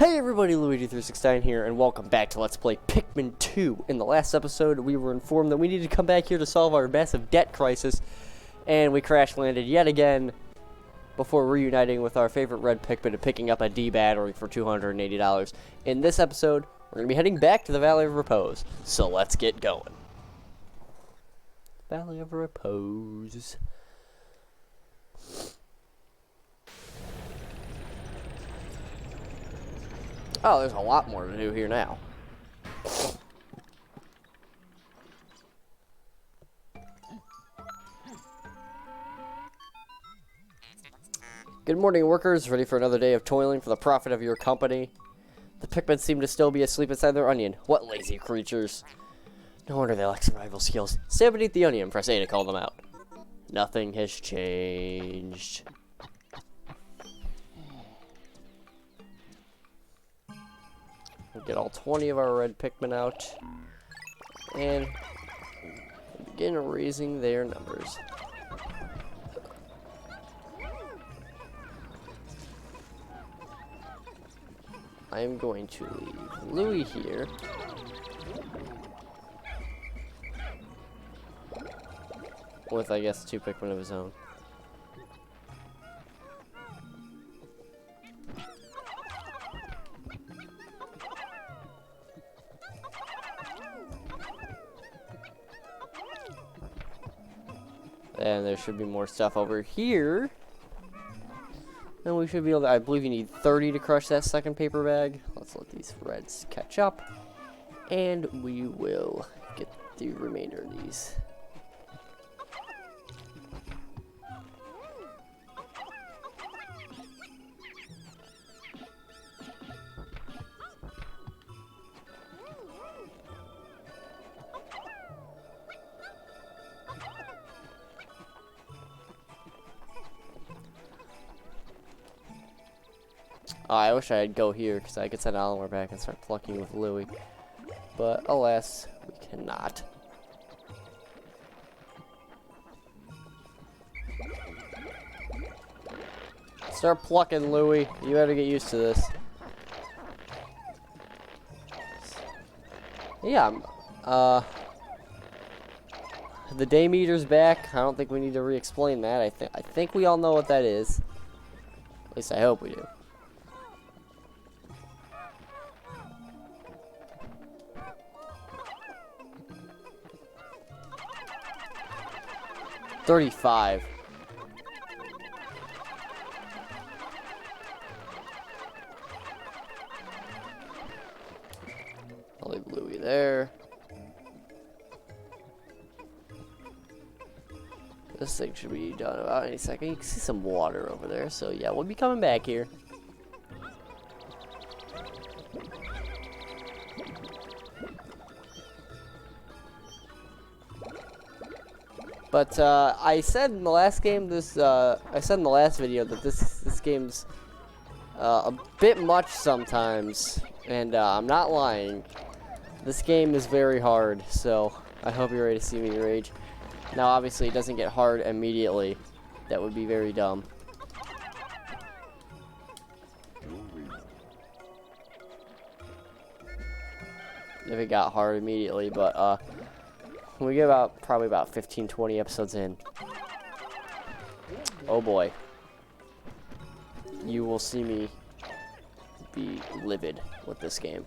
Hey everybody, Luigi369 here, and welcome back to Let's Play Pikmin 2. In the last episode, we were informed that we needed to come back here to solve our massive debt crisis, and we crash landed yet again before reuniting with our favorite red Pikmin and picking up a D battery for $280. In this episode, we're going to be heading back to the Valley of Repose, so let's get going. Valley of Repose. Oh, there's a lot more to do here now. Good morning, workers. Ready for another day of toiling for the profit of your company? The Pikmin seem to still be asleep inside their onion. What lazy creatures. No wonder they lack survival skills. Stand beneath the onion. Press A to call them out. Nothing has changed. We'll get all 20 of our red Pikmin out and begin raising their numbers. I am going to leave Louie here. With, I guess, 2 Pikmin of his own. And there should be more stuff over here. And we should be able to, I believe you need 30 to crush that second paper bag. Let's let these reds catch up. And we will get the remainder of these. Oh, I wish I'd go here because I could send Oliver back and start plucking with Louie. But alas, we cannot. Start plucking, Louie. You better get used to this. Yeah, the day meter's back. I don't think we need to re-explain that. I think we all know what that is. At least I hope we do. $35. I'll leave Louie there. This thing should be done about any second. You can see some water over there, so yeah, we'll be coming back here. But I said in the last game, I said in the last video that this game's a bit much sometimes, and I'm not lying. This game is very hard, so I hope you're ready to see me rage. Now, obviously, it doesn't get hard immediately. That would be very dumb. If it got hard immediately, but when we get probably about 15-20 episodes in, oh boy, you will see me be livid with this game.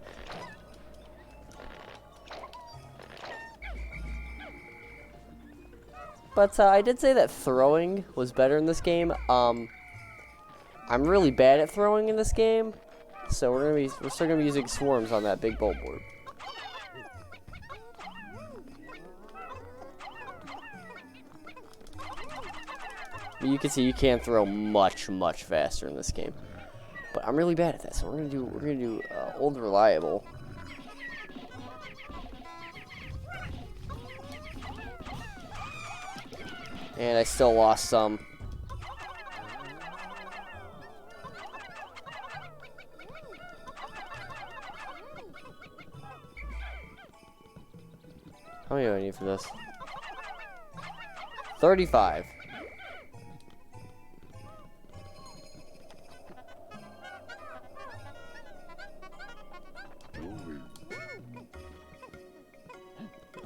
But I did say that throwing was better in this game. I'm really bad at throwing in this game, so we're still gonna be using swarms on that big bolt board. You can see you can throw much faster in this game, but I'm really bad at that. So we're gonna do old reliable. And I still lost some. How many do I need for this? 35.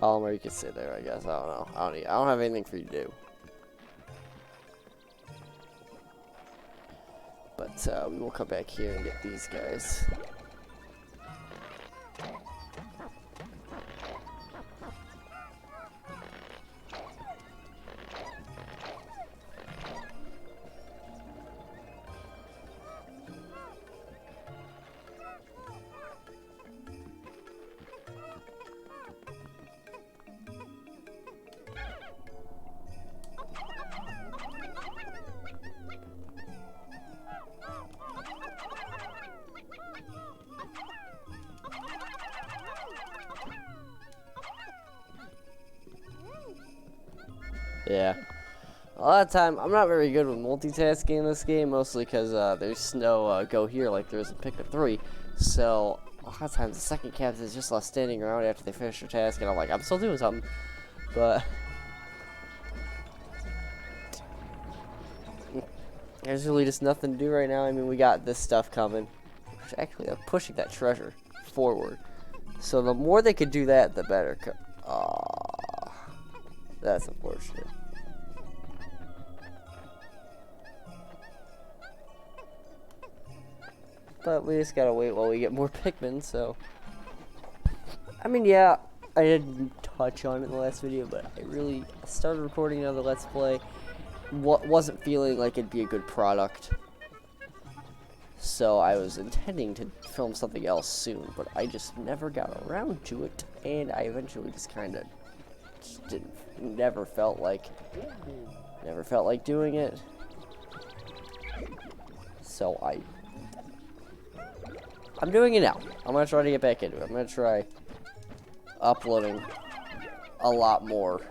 Or you could sit there, I guess. I don't know. I don't have anything for you to do. But we will come back here and get these guys. Yeah. A lot of time, I'm not very good with multitasking in this game, mostly because there's no go here like there is in Pikmin 3. So, a lot of times the second captain is just left standing around after they finish their task, and I'm like, I'm still doing something. But there's really just nothing to do right now. I mean, we got this stuff coming. Which actually, I'm pushing that treasure forward. So the more they could do that, the better. That's unfortunate. But we just gotta wait while we get more Pikmin, so. I mean, yeah, I didn't touch on it in the last video, but I started recording another Let's Play. Wasn't feeling like it'd be a good product. So I was intending to film something else soon, but I just never got around to it, and I eventually just kind of never felt like doing it. So I'm doing it now. I'm gonna try to get back into it. I'm gonna try uploading a lot more.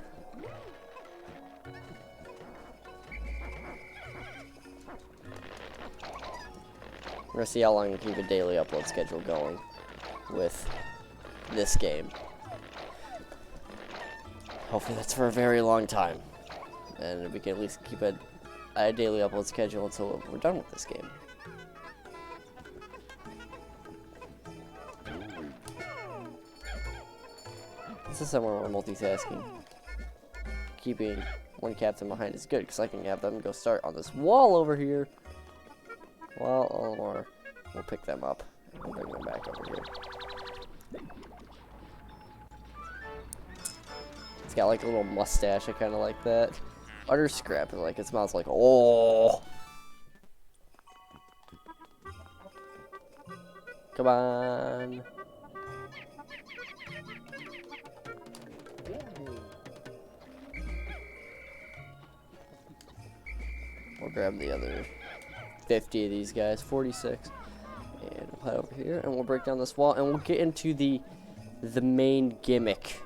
We're gonna see how long I can keep a daily upload schedule going with this game. Hopefully that's for a very long time. And we can at least keep a daily upload schedule until we're done with this game. This is somewhere where multitasking. Keeping one captain behind is good, because I can have them go start on this wall over here. Well, we'll pick them up and bring them back over here. It's got like a little mustache, I kind of like that. Utter scrap, and like it smells like, oh! Come on! We'll grab the other 50 of these guys, 46, and we'll head over here and we'll break down this wall and we'll get into the main gimmick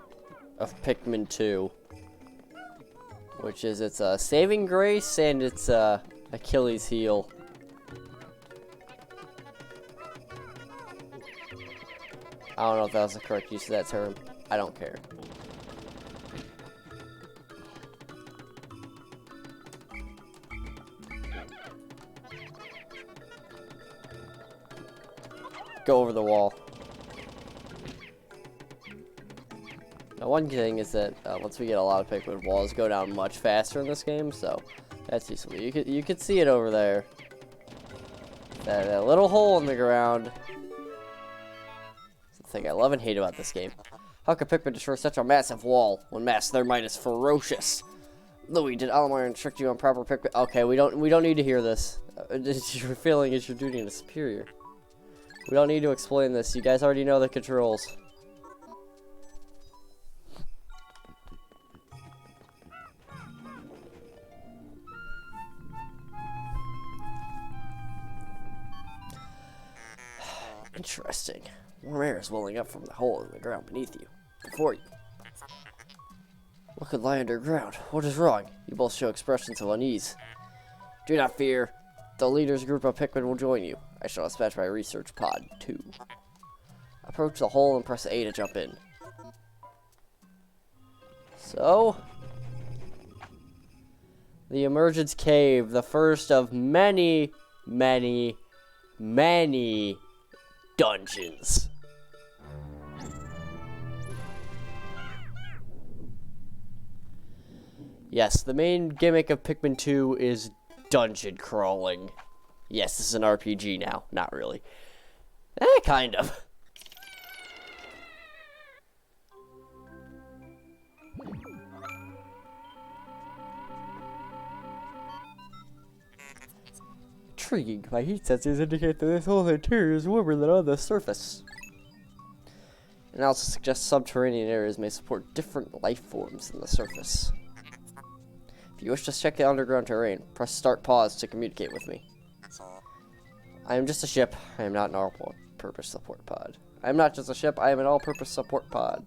of Pikmin 2, which is its saving grace and its Achilles heel. I don't know if that was the correct use of that term. I don't care. Go over the wall. Now, one thing is that once we get a lot of Pikmin, walls go down much faster in this game, so that's useful. You could see it over there. That little hole in the ground. That's the thing I love and hate about this game. How could Pikmin destroy such a massive wall when mass their might is ferocious? Louis, did Alamar instruct you on proper Pikmin? Okay, we don't need to hear this. Your feeling is your duty and a superior. We don't need to explain this. You guys already know the controls. Interesting. Warm air is welling up from the hole in the ground beneath you. Before you. What could lie underground? What is wrong? You both show expressions of unease. Do not fear. The leader's group of Pikmin will join you. I shall dispatch my research pod, too. Approach the hole and press A to jump in. So, the Emergence Cave, the first of many, many, many dungeons. Yes, the main gimmick of Pikmin 2 is dungeon crawling. Yes, this is an RPG now. Not really. Kind of. Intriguing. My heat sensors indicate that this whole interior is warmer than on the surface. And also suggests subterranean areas may support different life forms than the surface. If you wish to check the underground terrain, press start pause to communicate with me. I am just a ship. I am not an all-purpose support pod. I am not just a ship. I am an all-purpose support pod.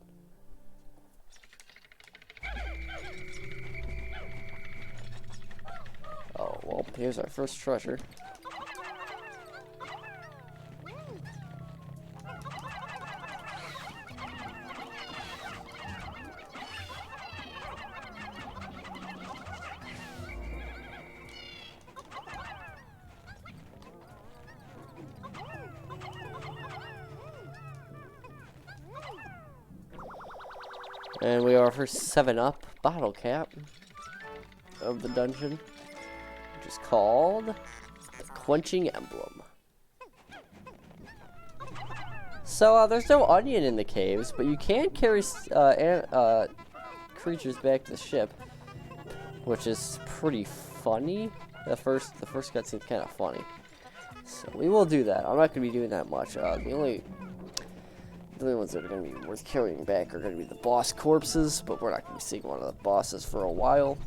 Oh, well, here's our first treasure. And we are for 7-Up bottle cap of the dungeon, which is called the Quenching Emblem. So there's no onion in the caves, but you can carry creatures back to the ship, which is pretty funny. The first cutscene's kind of funny, so we will do that. I'm not going to be doing that much. The only ones that are going to be worth carrying back are going to be the boss corpses, but we're not going to be seeing one of the bosses for a while.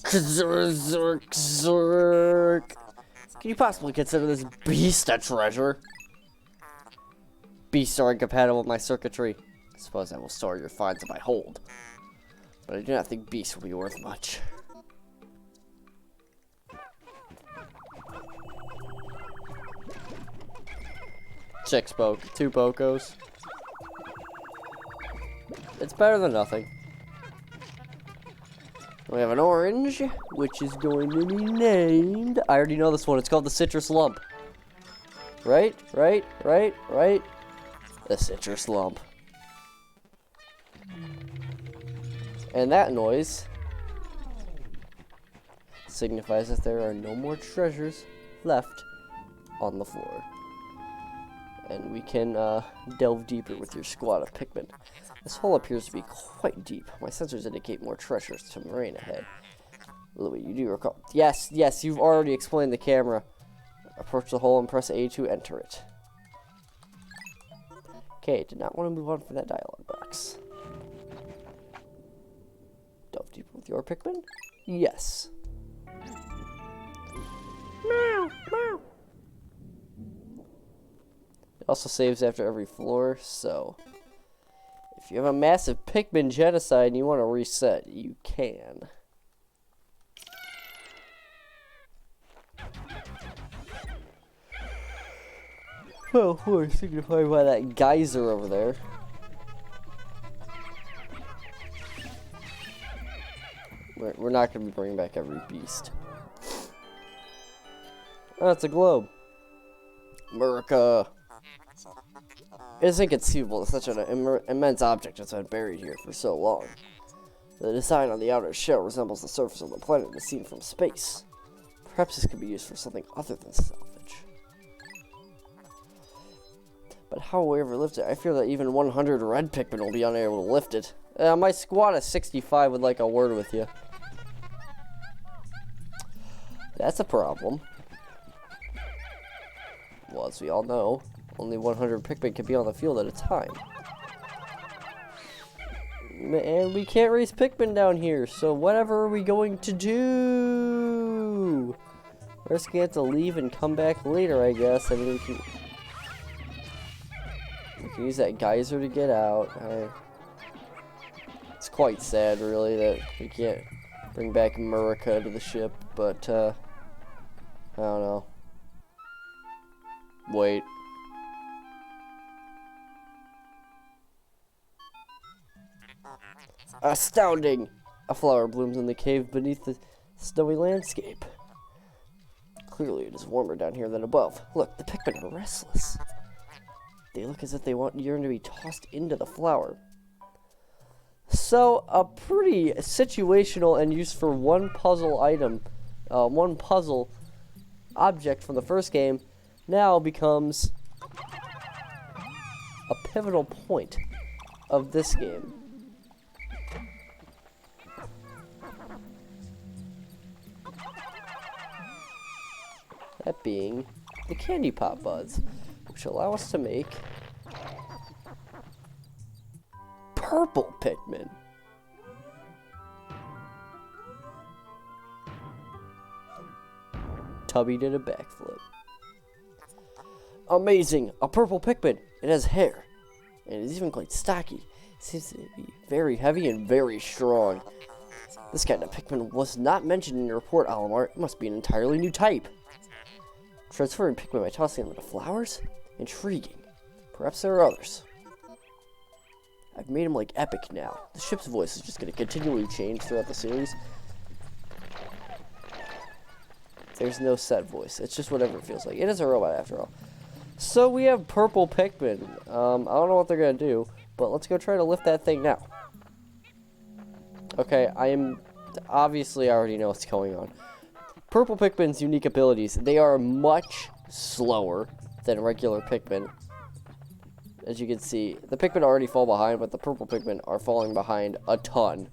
Zerk, zerk. Can you possibly consider this beast a treasure? Beasts are incompatible with my circuitry. I suppose I will store your finds in my hold, but I do not think beasts will be worth much. Two Bocos. It's better than nothing. We have an orange, which is going to be named... I already know this one. It's called the Citrus Lump. Right? The Citrus Lump. And that noise signifies that there are no more treasures left on the floor. And we can delve deeper with your squad of Pikmin. This hole appears to be quite deep. My sensors indicate more treasures to moraine ahead. Louis, you do recall... Yes, you've already explained the camera. Approach the hole and press A to enter it. Okay, did not want to move on from that dialogue box. Delve deeper with your Pikmin? Yes. Meow, meow. It also saves after every floor, so if you have a massive Pikmin genocide and you want to reset, you can. Well, we're signified by that geyser over there. We're not going to be bringing back every beast. Oh, it's a globe. America. It is inconceivable that such an immense object has been buried here for so long. The design on the outer shell resembles the surface of the planet as seen from space. Perhaps this could be used for something other than salvage. But how will we ever lift it? I fear that even 100 red Pikmin will be unable to lift it. My squad of 65 would like a word with you. That's a problem. Well, as we all know, only 100 Pikmin can be on the field at a time. And we can't raise Pikmin down here, so whatever are we going to do? We're just going to have to leave and come back later, I guess. I mean, we can use that geyser to get out. It's quite sad, really, that we can't bring back America to the ship, but, I don't know. Wait. Astounding! A flower blooms in the cave beneath the snowy landscape. Clearly it is warmer down here than above. Look, the Pikmin are restless. They look as if they want urine to be tossed into the flower. So, a pretty situational and used for one puzzle item, one puzzle object from the first game, now becomes a pivotal point of this game. That being the candy pop buds, which allow us to make purple Pikmin. Tubby did a backflip. Amazing! A purple Pikmin! It has hair. And it's even quite stocky. It seems to be very heavy and very strong. This kind of Pikmin was not mentioned in your report, Alamar. It must be an entirely new type. Transferring Pikmin by tossing them into flowers? Intriguing. Perhaps there are others. I've made him like epic now. The ship's voice is just going to continually change throughout the series. There's no set voice. It's just whatever it feels like. It is a robot after all. So we have purple Pikmin. I don't know what they're going to do, but let's go try to lift that thing now. Okay, obviously I already know what's going on. Purple Pikmin's unique abilities, they are much slower than regular Pikmin. As you can see, the Pikmin already fall behind, but the purple Pikmin are falling behind a ton.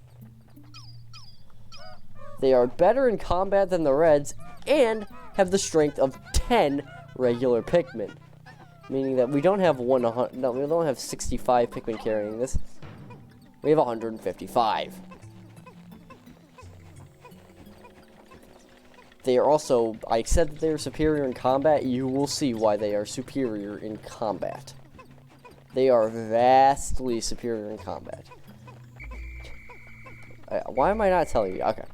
They are better in combat than the reds, and have the strength of 10 regular Pikmin. Meaning that we don't have we don't have 65 Pikmin carrying this. We have 155. They are also, I said that they are superior in combat. You will see why they are superior in combat. They are vastly superior in combat. Why am I not telling you? Okay.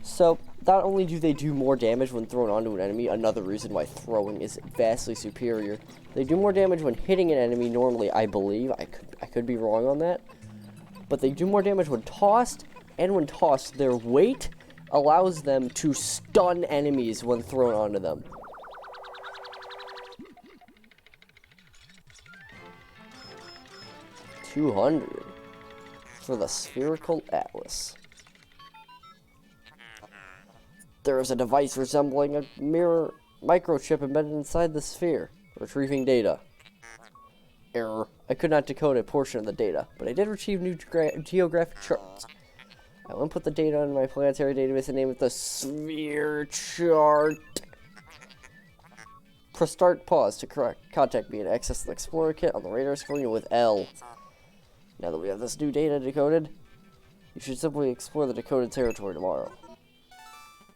So, not only do they do more damage when thrown onto an enemy, another reason why throwing is vastly superior. They do more damage when hitting an enemy normally, I believe. I could be wrong on that. But they do more damage when tossed, and when tossed, their weight allows them to stun enemies when thrown onto them. $200 for the Spherical Atlas. There is a device resembling a mirror microchip embedded inside the sphere, retrieving data. Error. I could not decode a portion of the data, but I did retrieve new geographic charts. I will input the data in my planetary database and name it the Sphere Chart. Press start pause to contact me and access the Explorer kit on the radar screen with L. Now that we have this new data decoded, you should simply explore the decoded territory tomorrow.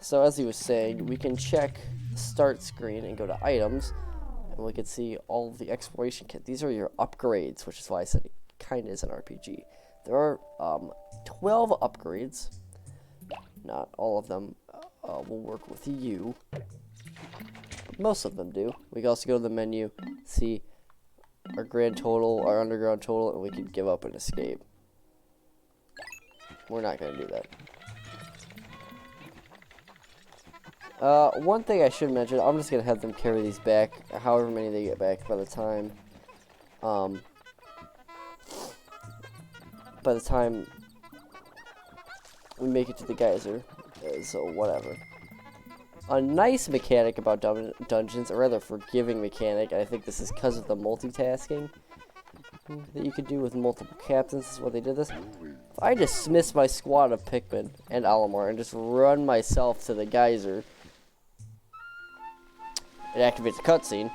So as he was saying, we can check the start screen and go to items, and we can see all of the exploration kit. These are your upgrades, which is why I said it kind of is an RPG. There are 12 upgrades. Not all of them will work with you, but most of them do. We can also go to the menu, see our grand total, our underground total, and we can give up and escape. We're not going to do that. One thing I should mention, I'm just going to have them carry these back, however many they get back by the time we make it to the geyser. So, whatever. A nice mechanic about dungeons, or rather forgiving mechanic, and I think this is because of the multitasking that you could do with multiple captains, is why they did this. If I dismiss my squad of Pikmin and Alamar and just run myself to the geyser, it activates a cutscene.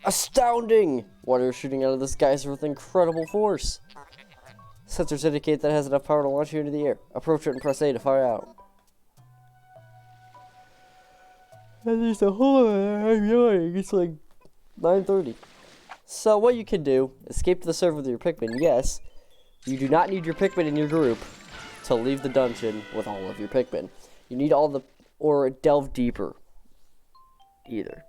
Astounding! Water is shooting out of this geyser with incredible force. Sensors indicate that it has enough power to launch you into the air. Approach it and press A to fire out. And there's a hole there. I'm yawning. It's like 9:30. So what you can do, escape to the server with your Pikmin. Yes, you do not need your Pikmin in your group to leave the dungeon with all of your Pikmin. You need all the, or delve deeper, either.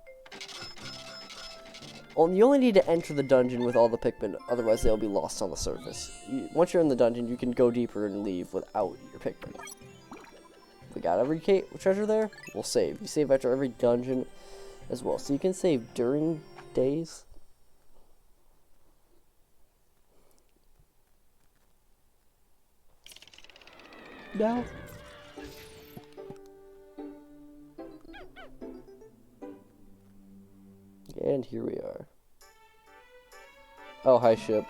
You only need to enter the dungeon with all the Pikmin, otherwise they'll be lost on the surface. Once you're in the dungeon, you can go deeper and leave without your Pikmin. If we got every treasure there, we'll save. You save after every dungeon. as well. So you can save during days. No. And here we are. Oh, hi, ship.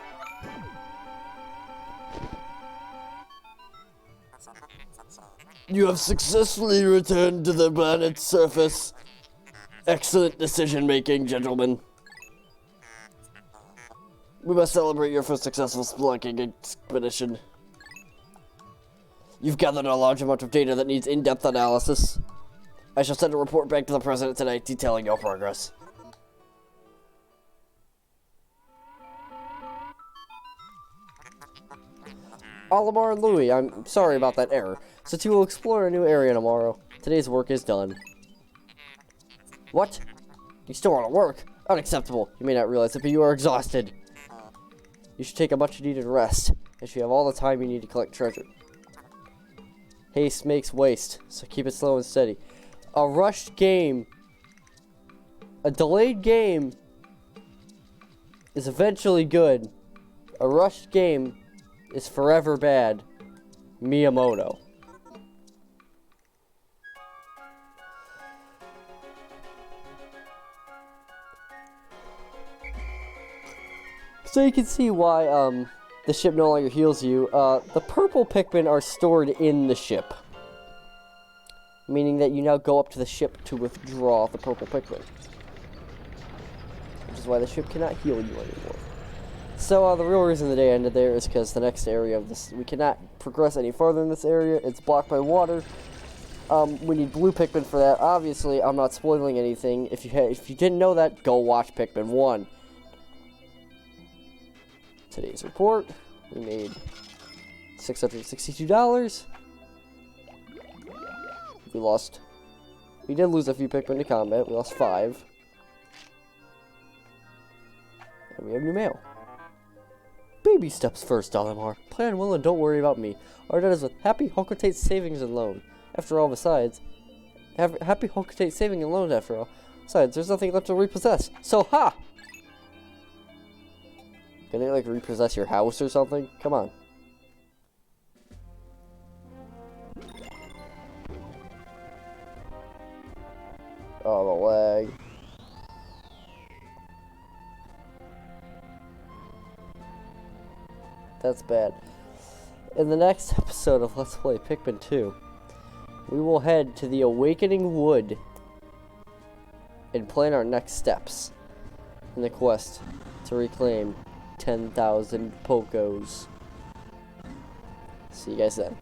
You have successfully returned to the planet's surface. Excellent decision-making, gentlemen. We must celebrate your first successful spelunking expedition. You've gathered a large amount of data that needs in-depth analysis. I shall send a report back to the President tonight detailing your progress. Olimar and Louis, I'm sorry about that error. Since you will explore a new area tomorrow, today's work is done. What? You still want to work? Unacceptable. You may not realize it, but you are exhausted. You should take a much-needed rest, as you have all the time you need to collect treasure. Haste makes waste, so keep it slow and steady. A rushed game, a delayed game, is eventually good. A rushed game is forever bad. Miyamoto. So you can see why the ship no longer heals you. The purple Pikmin are stored in the ship, meaning that you now go up to the ship to withdraw the purple Pikmin, which is why the ship cannot heal you anymore. So the real reason the day ended there is because the next area of this, we cannot progress any further in this area. It's blocked by water. We need blue Pikmin for that. Obviously, I'm not spoiling anything. If you didn't know that, go watch Pikmin 1. Today's report, we made $662. We did lose a few Pikmin to combat. We lost 5. And we have new mail. Baby steps first, Olimar. Plan well and don't worry about me. Our debt is with Happy Hocotate Savings and Loan. After all, besides, Happy Hocotate Saving and Loan after all. Besides, there's nothing left to repossess. So, ha! Can they, like, repossess your house or something? Come on. Oh, the lag. That's bad. In the next episode of Let's Play Pikmin 2, we will head to the Awakening Wood and plan our next steps in the quest to reclaim 10,000 Pokos. See you guys then.